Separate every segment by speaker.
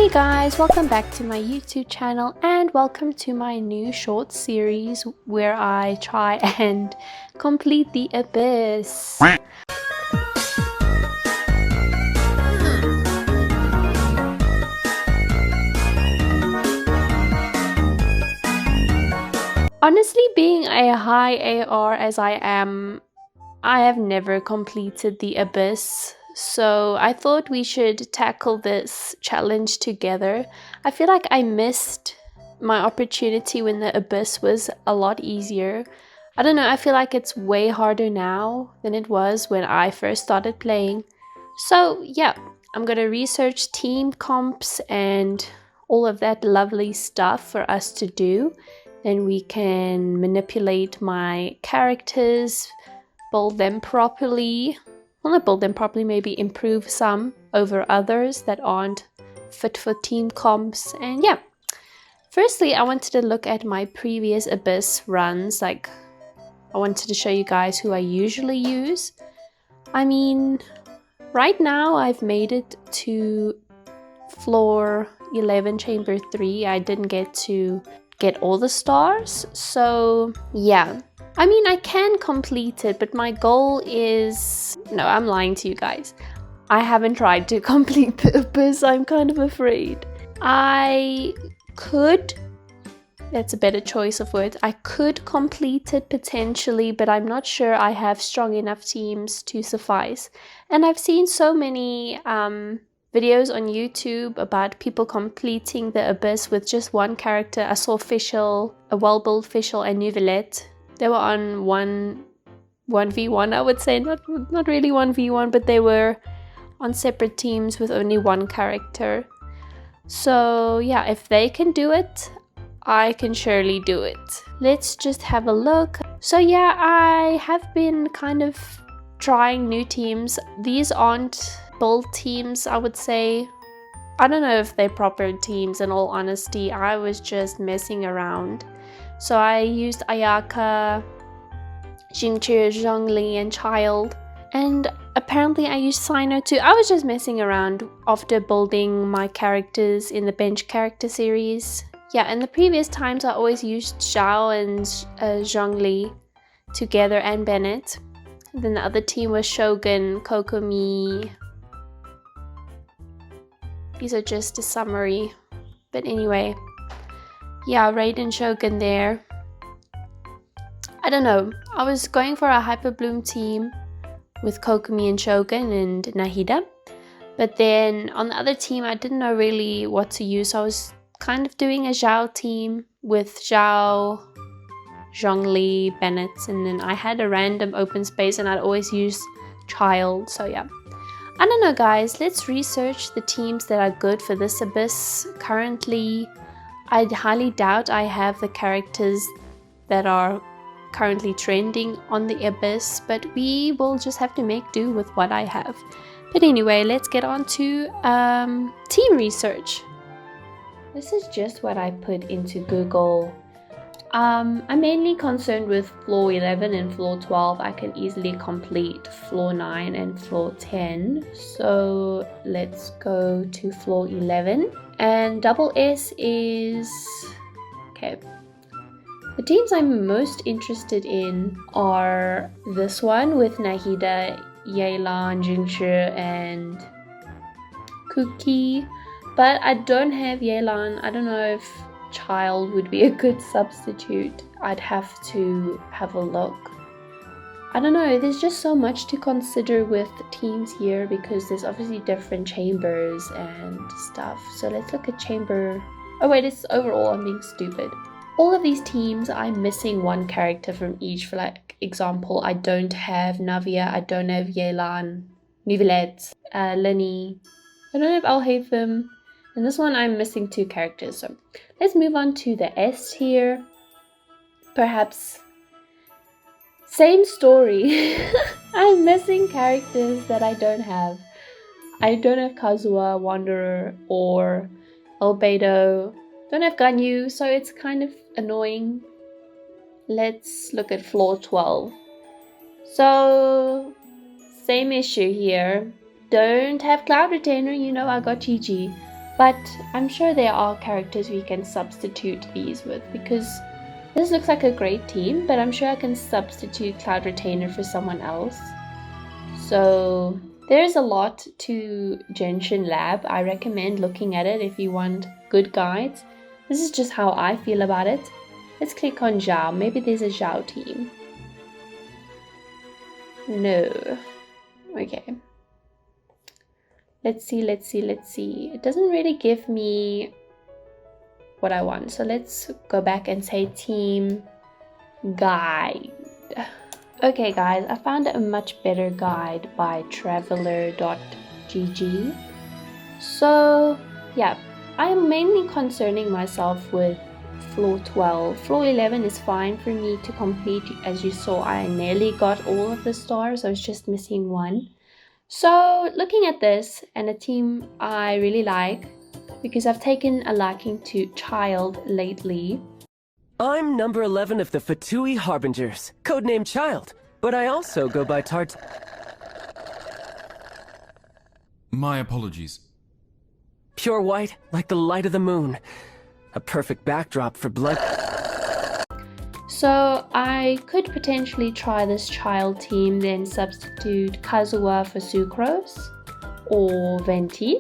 Speaker 1: Hey guys, welcome back to my YouTube channel and welcome to my new short series where I try and complete the abyss. Honestly, being a high AR as I am, I have never completed the abyss, so I thought we should tackle this challenge together. I feel like I missed my opportunity when the abyss was a lot easier. I don't know, I feel like it's way harder now than it was when I first started playing. So yeah, I'm gonna research team comps and all of that lovely stuff for us to do. Then we can manipulate my characters, build them properly. Well, not build them properly, maybe improve some over others that aren't fit for team comps. And yeah, firstly, I wanted to look at my previous Abyss runs. Like, I wanted to show you guys who I usually use. I mean, right now I've made it to floor 11, chamber 3. I didn't get to get all the stars, so yeah. I mean, I can complete it, but my goal is... No, I'm lying to you guys. I haven't tried to complete the abyss. I'm kind of afraid. I could... That's a better choice of words. I could complete it potentially, but I'm not sure I have strong enough teams to suffice. And I've seen so many videos on YouTube about people completing the abyss with just one character. I saw Fischl, a well-built Fischl and Nuvelette. They were on 1v1, I would say, not really 1v1, but they were on separate teams with only one character. So yeah, if they can do it, I can surely do it. Let's just have a look. So yeah, I have been kind of trying new teams. These aren't build teams, I would say. I don't know if they're proper teams, in all honesty. I was just messing around. So I used Ayaka, Jingqi, Zhongli, and Child. And apparently I used Sino too. I was just messing around after building my characters in the bench character series. Yeah, in the previous times I always used Zhao and Zhongli together, and Bennett. And then the other team was Shogun, Kokomi. These are just a summary. But anyway, yeah, Raiden, Shogun there. I don't know. I was going for a Hyper Bloom team with Kokomi and Shogun and Nahida. But then on the other team, I didn't know really what to use. So I was kind of doing a Zhao team with Zhao, Zhongli, Bennett. And then I had a random open space and I'd always use Child. So yeah. I don't know guys, let's research the teams that are good for this abyss. Currently, I highly doubt I have the characters that are currently trending on the abyss, but we will just have to make do with what I have. But anyway, let's get on to team research. This is just what I put into Google. I'm mainly concerned with floor 11 and floor 12. I can easily complete floor 9 and floor 10. So let's go to floor 11. And double S is... Okay. The teams I'm most interested in are this one with Nahida, Yelan, Jingshi, and Kuki. But I don't have Yelan. I don't know if Child would be a good substitute. I'd have to have a look. I don't know, there's just so much to consider with teams here because there's obviously different chambers and stuff. So let's look at chamber... Oh wait, it's overall, I'm being stupid. All of these teams, I'm missing one character from each. For like example, I don't have Navia, I don't have Yelan, Nivelette, Lenny. I don't have Alhaitham. And this one I'm missing 2 characters. So let's move on to the S tier. Perhaps same story. I'm missing characters that I don't have. I don't have Kazuha, Wanderer, or Albedo. Don't have Ganyu, so it's kind of annoying. Let's look at floor 12. So same issue here. Don't have Cloud Retainer, you know I got Gigi. But I'm sure there are characters we can substitute these with, because this looks like a great team, but I'm sure I can substitute Cloud Retainer for someone else. So there's a lot to Genshin Lab. I recommend looking at it if you want good guides. This is just how I feel about it. Let's click on Zhao. Maybe there's a Zhao team. No. Okay. Let's see. It doesn't really give me what I want. So let's go back and say team guide. Okay guys, I found a much better guide by traveler.gg. So yeah, I am mainly concerning myself with floor 12. Floor 11 is fine for me to complete. As you saw, I nearly got all of the stars. I was just missing one. So looking at this and a team I really like, because I've taken a liking to Child lately.
Speaker 2: I'm number 11 of the Fatui Harbingers, codenamed Child, but I also go by Tart.
Speaker 3: My apologies.
Speaker 2: Pure white, like the light of the moon. A perfect backdrop for blood.
Speaker 1: So I could potentially try this Child team, then substitute Kazuha for Sucrose or Venti.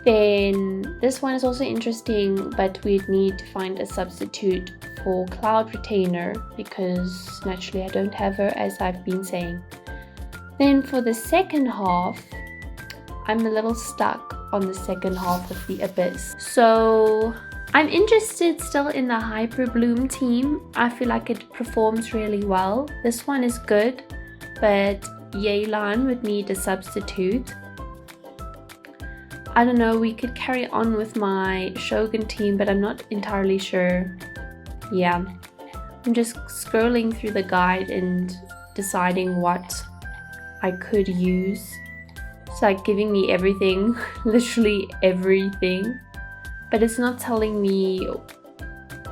Speaker 1: Then this one is also interesting, but we'd need to find a substitute for Cloud Retainer because naturally I don't have her, as I've been saying. Then for the second half, I'm a little stuck on the second half of the Abyss. So I'm interested still in the Hyper Bloom team. I feel like it performs really well. This one is good, but Yelan would need a substitute. I don't know, we could carry on with my Shogun team, but I'm not entirely sure. Yeah, I'm just scrolling through the guide and deciding what I could use. It's like giving me everything, literally everything, but it's not telling me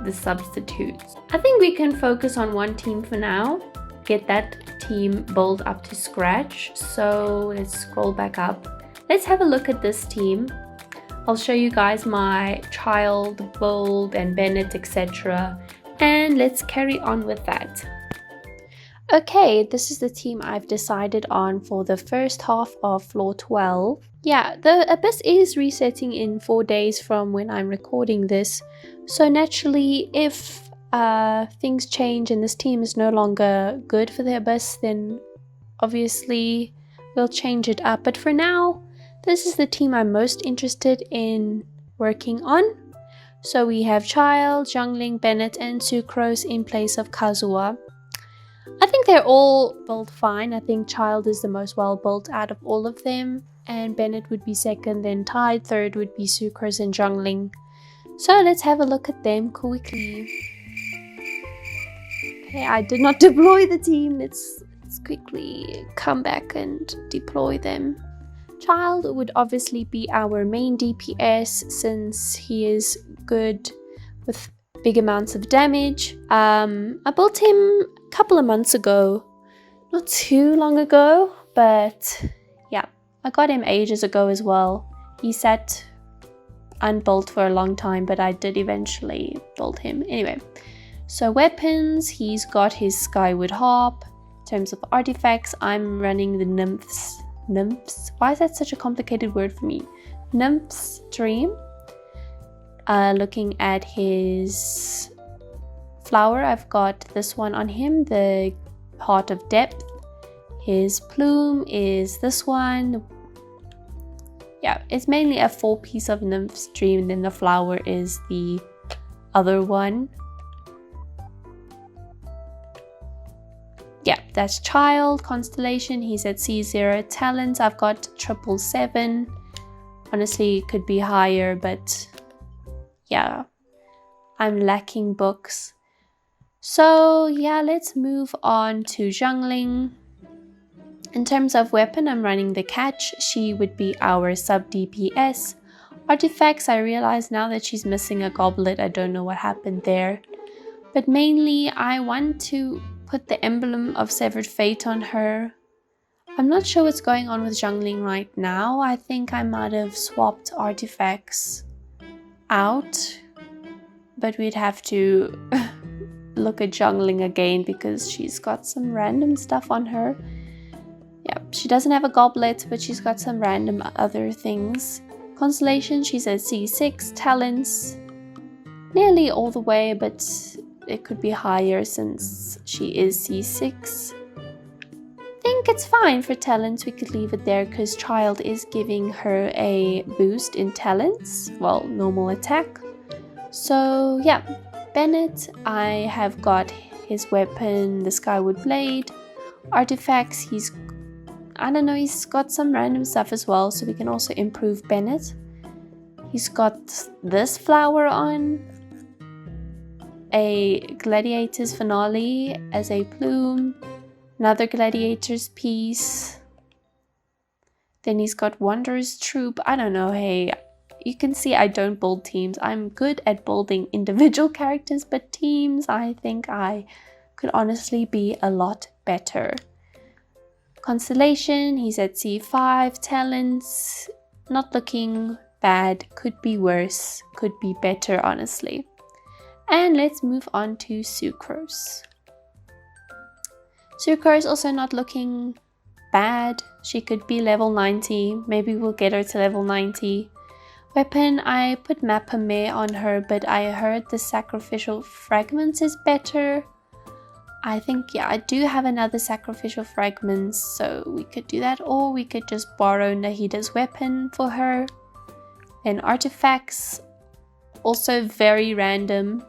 Speaker 1: the substitutes. I think we can focus on one team for now, get that team built up to scratch. So let's scroll back up. Let's have a look at this team. I'll show you guys my Child, Bold, and Bennett, etc. And let's carry on with that. Okay, this is the team I've decided on for the first half of floor 12. Yeah, the Abyss is resetting in 4 days from when I'm recording this. So naturally, if things change and this team is no longer good for the Abyss, then obviously we'll change it up. But for now, this is the team I'm most interested in working on. So we have Child, Zhongling, Bennett, and Sucrose in place of Kazuha. I think they're all built fine. I think Child is the most well built out of all of them, and Bennett would be second, then tied third would be Sucrose and Zhongling. So let's have a look at them quickly. Okay, I did not deploy the team. Let's quickly come back and deploy them. Child would obviously be our main DPS since he is good with big amounts of damage. I built him a couple of months ago, not too long ago, but yeah, I got him ages ago as well. He sat unbuilt for a long time, but I did eventually build him. Anyway, so weapons, he's got his Skyward Harp. In terms of artifacts, I'm running the Nymphs. Why is that such a complicated word for me? Nymphs Dream. Looking at his flower, I've got this one on him, the Heart of Depth. His plume is this one. Yeah, it's mainly a full piece of Nymphs Dream, and then the flower is the other one. Yeah, that's Child, Constellation, he's at C0. Talents, I've got 777. Honestly, it could be higher, but yeah, I'm lacking books. So yeah, let's move on to Zhongling. In terms of weapon, I'm running the Catch. She would be our sub DPS. Artifacts, I realize now that she's missing a goblet. I don't know what happened there. But mainly, I want to put the emblem of Severed Fate on her. I'm not sure what's going on with jungling right now. I think I might have swapped artifacts out, but we'd have to look at jungling again because she's got some random stuff on her. Yeah, she doesn't have a goblet, but she's got some random other things. Constellation, she's at C6. Talents, nearly all the way, but it could be higher since she is C6. I think it's fine for talents. We could leave it there because Child is giving her a boost in talents. Well, normal attack. So yeah, Bennett, I have got his weapon, the Skyward Blade. Artifacts, he's got some random stuff as well, so we can also improve Bennett. He's got this flower on, a Gladiator's Finale as a plume, another Gladiator's piece. Then he's got Wanderer's Troop. I don't know, hey, you can see I don't build teams. I'm good at building individual characters, but teams, I think I could honestly be a lot better. Constellation, he's at C5. Talents, not looking bad, could be worse, could be better, honestly. And let's move on to Sucrose. Sucrose also not looking bad. She could be level 90. Maybe we'll get her to level 90. Weapon, I put Mapame on her, but I heard the Sacrificial Fragments is better. I think, yeah, I do have another Sacrificial Fragments, so we could do that, or we could just borrow Nahida's weapon for her. Then artifacts, also very random.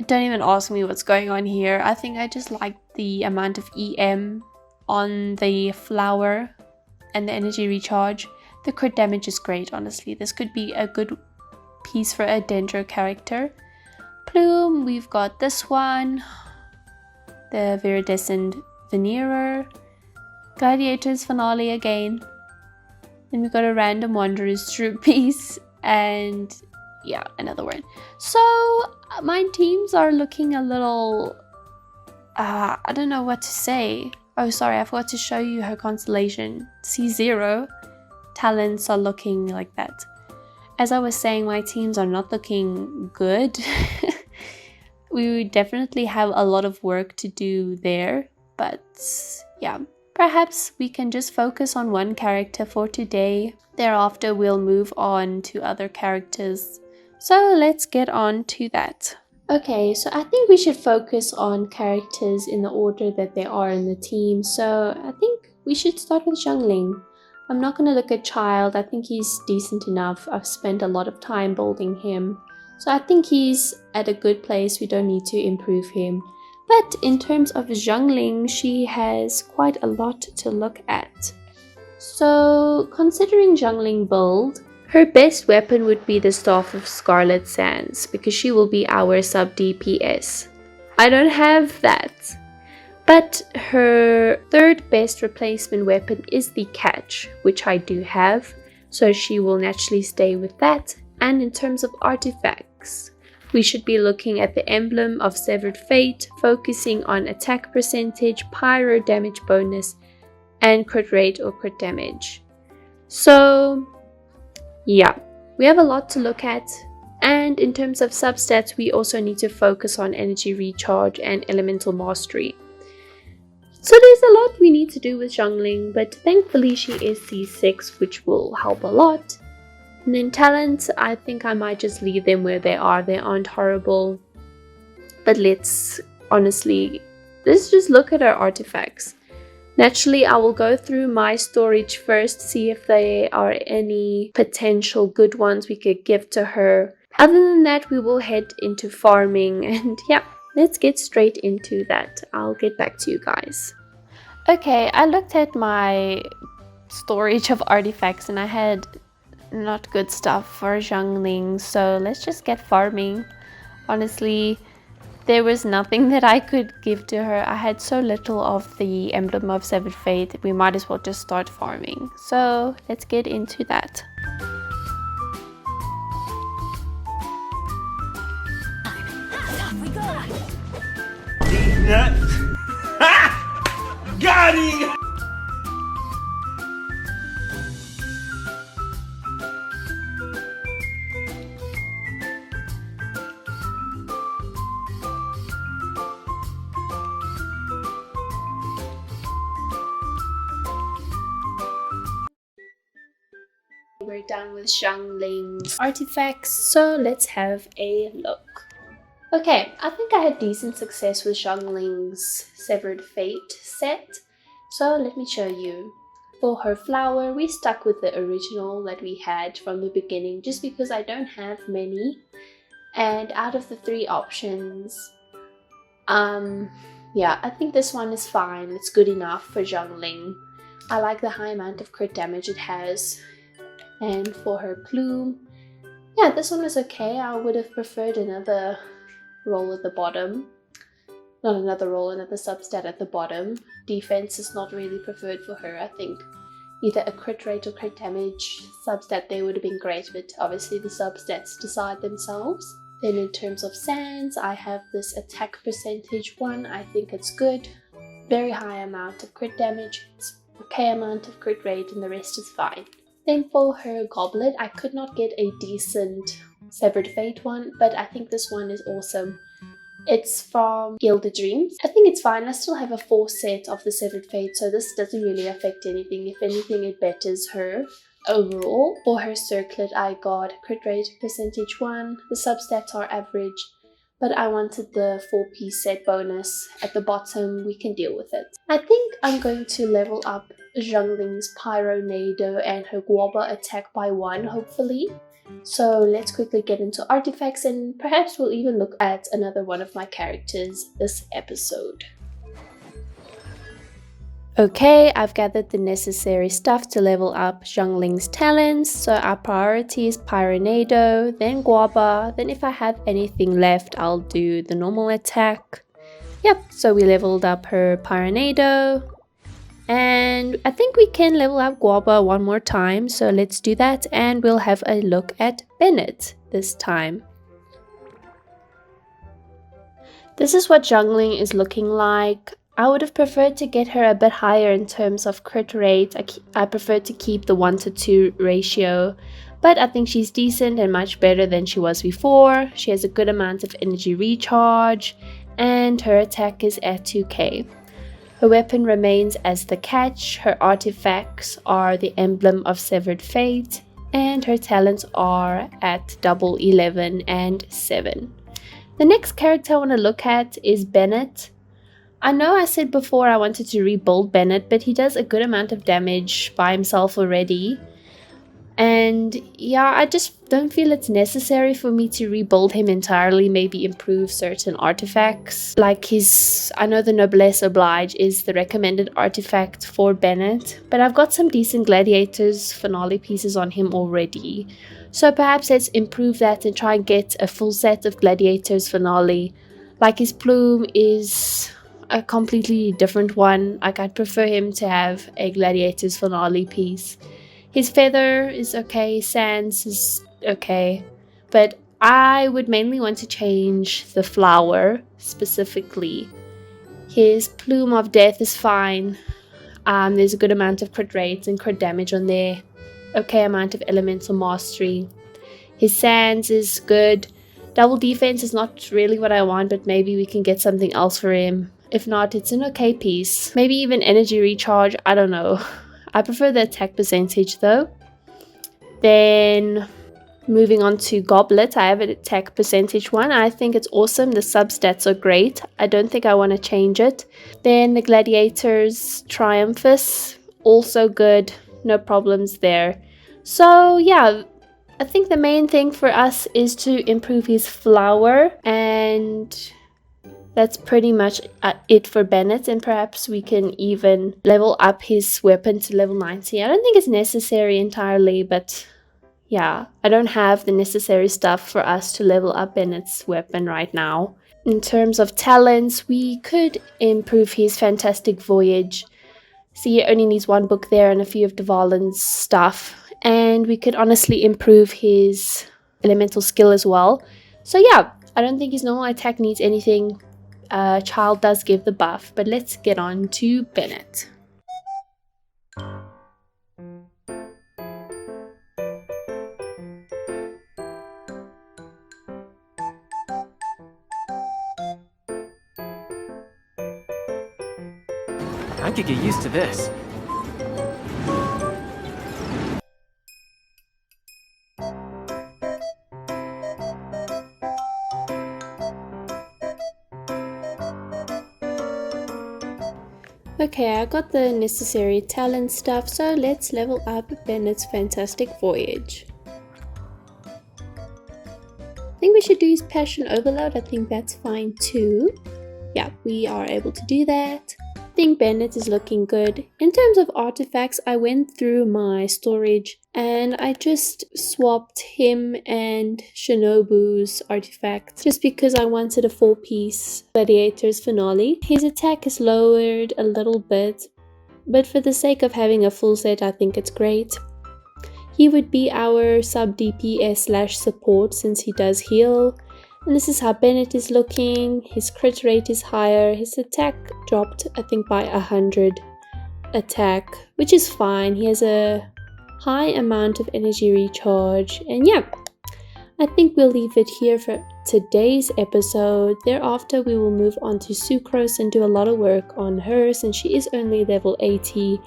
Speaker 1: Don't even ask me what's going on here. I think I just like the amount of EM on the flower and the energy recharge. The crit damage is great, honestly. This could be a good piece for a Dendro character. Plume, we've got this one, the Viridescent Veneerer, Gladiator's Finale again. Then we've got a random Wanderer's Troop piece, and yeah, another one. So my teams are looking a little, I don't know what to say. Oh, sorry, I forgot to show you her constellation. C0 talents are looking like that. As I was saying, my teams are not looking good. We definitely have a lot of work to do there, but yeah, perhaps we can just focus on one character for today. Thereafter, we'll move on to other characters. So let's get on to that. Okay, so I think we should focus on characters in the order that they are in the team. So I think we should start with Xiangling. I'm not going to look at Child. I think he's decent enough. I've spent a lot of time building him. So I think he's at a good place. We don't need to improve him. But in terms of Xiangling, she has quite a lot to look at. So considering Xiangling build, her best weapon would be the Staff of Scarlet Sands because she will be our sub DPS. I don't have that. But her third best replacement weapon is the Catch, which I do have. So she will naturally stay with that. And in terms of artifacts, we should be looking at the Emblem of Severed Fate, focusing on attack percentage, pyro damage bonus, and crit rate or crit damage. So yeah, we have a lot to look at. And in terms of substats, we also need to focus on energy recharge and elemental mastery. So there's a lot we need to do with Xiangling, but thankfully she is C6, which will help a lot. And then talents, I think I might just leave them where they are. They aren't horrible. But let's just look at our artifacts. Naturally, I will go through my storage first, see if there are any potential good ones we could give to her. Other than that, we will head into farming, and yeah, let's get straight into that. I'll get back to you guys. Okay, I looked at my storage of artifacts and I had not good stuff for Xiangling, so let's just get farming. Honestly, there was nothing that I could give to her. I had so little of the Emblem of Severed Fate, we might as well just start farming. So let's get into that.
Speaker 4: These nuts. Ha! Got
Speaker 1: We're done with Xiangling's artifacts, so let's have a look. Okay, I think I had decent success with Xiangling's Severed Fate set, so let me show you. For her flower, we stuck with the original that we had from the beginning just because I don't have many. And out of the 3 options, yeah, I think this one is fine. It's good enough for Xiangling. I like the high amount of crit damage it has. And for her plume, yeah, this one is okay. I would have preferred another roll at the bottom. Not another roll, another substat at the bottom. Defense is not really preferred for her. I think either a crit rate or crit damage substat there would have been great, but obviously the substats decide themselves. Then in terms of sands, I have this attack percentage one. I think it's good. Very high amount of crit damage. It's okay amount of crit rate and the rest is fine. Then for her goblet, I could not get a decent Severed Fate one, but I think this one is awesome. It's from Gilded Dreams. I think it's fine. I still have a 4 set of the Severed Fate, so this doesn't really affect anything. If anything, it betters her overall. For her circlet, I got crit rate percentage 1. The substats are average, but I wanted the 4-piece set bonus at the bottom. We can deal with it. I think I'm going to level up Xiangling's Pyronado and her Guoba attack by 1, hopefully. So let's quickly get into artifacts and perhaps we'll even look at another one of my characters this episode. Okay, I've gathered the necessary stuff to level up Xiangling's talents. So our priority is Pyronado, then Guoba, then if I have anything left, I'll do the normal attack. Yep, so we leveled up her Pyronado. And I think we can level up Guoba one more time, so let's do that and we'll have a look at Bennett this time. This is what Xiangling is looking like. I would have preferred to get her a bit higher in terms of crit rate. I prefer to keep the 1-to-2 ratio, but I think she's decent and much better than she was before. She has a good amount of energy recharge and her attack is at 2k. Her weapon remains as the catch, her artifacts are the emblem of Severed Fate, and her talents are at double 11 and 7. The next character I want to look at is Bennett. I know I said before I wanted to rebuild Bennett, but he does a good amount of damage by himself already. And yeah, I just don't feel it's necessary for me to rebuild him entirely, maybe improve certain artifacts. Like I know the Noblesse Oblige is the recommended artifact for Bennett, but I've got some decent Gladiators Finale pieces on him already. So perhaps let's improve that and try and get a full set of Gladiators Finale. Like his plume is a completely different one. Like I'd prefer him to have a Gladiators Finale piece. His feather is okay, sands is okay, but I would mainly want to change the flower specifically. His plume of death is fine. There's a good amount of crit rates and crit damage on there. Okay amount of elemental mastery. His sands is good. Double defense is not really what I want, but maybe we can get something else for him. If not, it's an okay piece. Maybe even energy recharge, I don't know. I prefer the attack percentage though. Then moving on to Goblet, I have an attack percentage one. I think it's awesome. The substats are great. I don't think I want to change it. Then the Gladiators Triumphus, also good. No problems there. So yeah, I think the main thing for us is to improve his flower, and that's pretty much it for Bennett, and perhaps we can even level up his weapon to level 90. I don't think it's necessary entirely, but yeah, I don't have the necessary stuff for us to level up Bennett's weapon right now. In terms of talents, we could improve his Fantastic Voyage. See, he only needs 1 book there and a few of Dvalin's stuff. And we could honestly improve his elemental skill as well. So yeah, I don't think his normal attack needs anything. Child does give the buff, but let's get on to Bennett.
Speaker 2: I could get used to this.
Speaker 1: Okay, I got the necessary talent stuff, so let's level up Bennett's fantastic voyage. I think we should do his passion overload. I think that's fine too. Yeah, we are able to do that. I think Bennett is looking good. In terms of artifacts, I went through my storage and I just swapped him and Shinobu's artifacts just because I wanted a 4-piece Gladiator's finale. His attack is lowered a little bit, but for the sake of having a full set, I think it's great. He would be our sub DPS / support since he does heal. And this is how Bennett is looking. His crit rate is higher. His attack dropped, I think, by 100 attack, which is fine. He has a high amount of energy recharge. And yeah, I think we'll leave it here for today's episode. Thereafter, we will move on to Sucrose and do a lot of work on her since she is only level 80.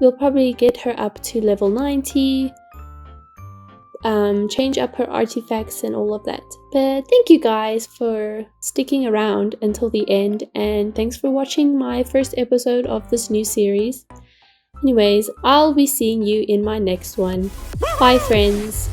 Speaker 1: We'll probably get her up to level 90. Change up her artifacts and all of that. But thank you guys for sticking around until the end, and thanks for watching my first episode of this new series. Anyways, I'll be seeing you in my next one. Bye friends!